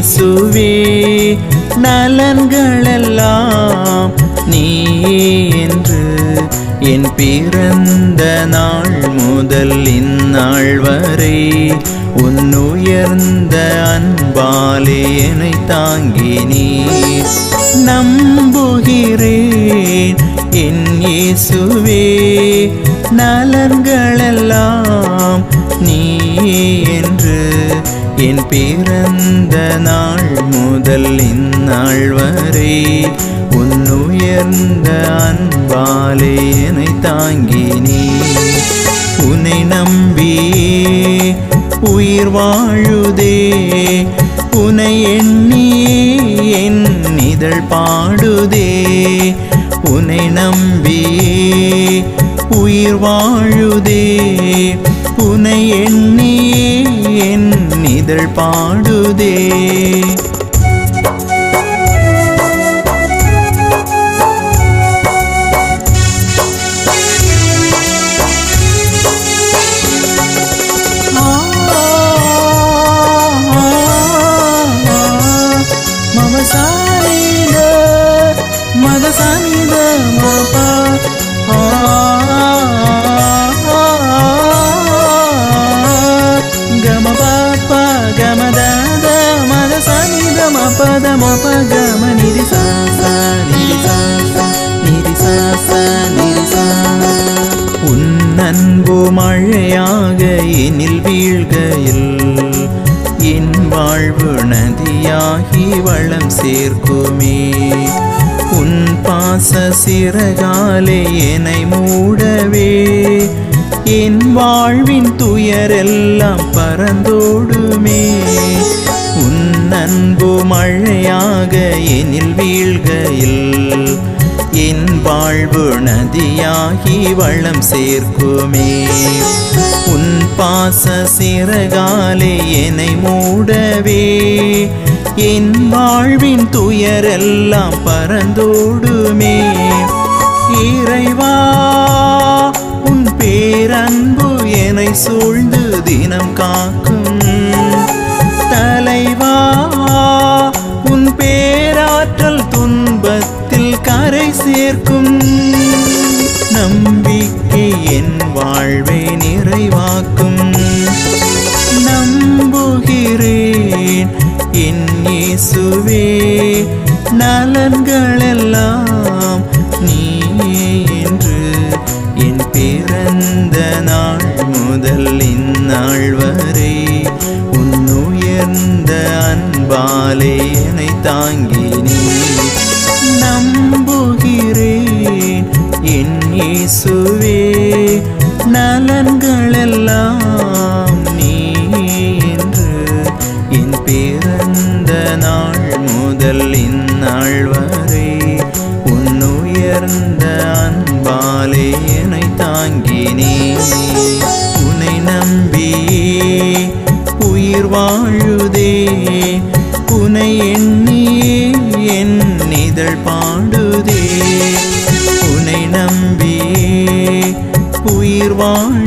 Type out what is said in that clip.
இயேசுவே நலன்களெல்லாம் நீயே என்று என் பிறந்த நாள் முதல் இந்நாள் வரை உன்னுயர்ந்த அன்பாலே என்னை தாங்கினீர். நம்புகிறேன் என் இயேசுவே நலன்களெல்லாம் நீயே என்று என் பிறந்த நாள் முதல் இந்நாள் வரை உன்னுயர்ந்த அன்பாலே என்னை தாங்கினீர். உன்னை நம்பியே உயிர் வாழுதே, உன்னை எண்ணியே என் இதழ் பாடுதே. உன்னை நம்பியே உயிர் வாழுதே, உன்னை எண்ணியே என் இதழ் பாடுதே. உன் அன்பு மழையாக எனில் வீழ்கையில் என் வாழ்வு நதியாகி வளம் சேர்க்குமே. உன் பாச சிறகாலே என்னை மூடவே என் வாழ்வின் துயரெல்லாம் பறந்தோடுமே. உன் அன்பு மழையாக எனில் வீழ்கையில் என் வாழ்வு நதியாகி வளம் சேர்க்குமே. உன் பாச சிறகாலே என்னை மூடவே என் வாழ்வின் துயரெல்லாம் பறந்தோடுமே. இறைவா உன் பேரன்பு என்னை சூழ்ந்து தினம் காக்கும். தலைவா உன் பேராற்றல் துன்பத்தில் கரை சேர்க்கும். நம்பிக்கை என் வாழ்வை நிறைவாக்கும். நம்புகிறேன் என் இயேசுவே நலன்களெல்லாம் நீயே என்று என் பிறந்த நாள் முதல் இந்நாள் வரை உன்னுயர்ந்த அன்பாலே என்னை தாங்கினீர். நம்புகிறேன் என் இயேசுவே நலன்களெல்லாம் நீயே என்று என் பிறந்த நாள் முதல் இந்நாள் வரை உன்னுயர்ந்த அன்பாலே என்னை தாங்கினீர். உன்னை நம்பியே உயிர் வாழுதே, உன்னை எண்ணியே என் இதழ் பாடுதே. உன்னை நம்பியே உயிர் வாழ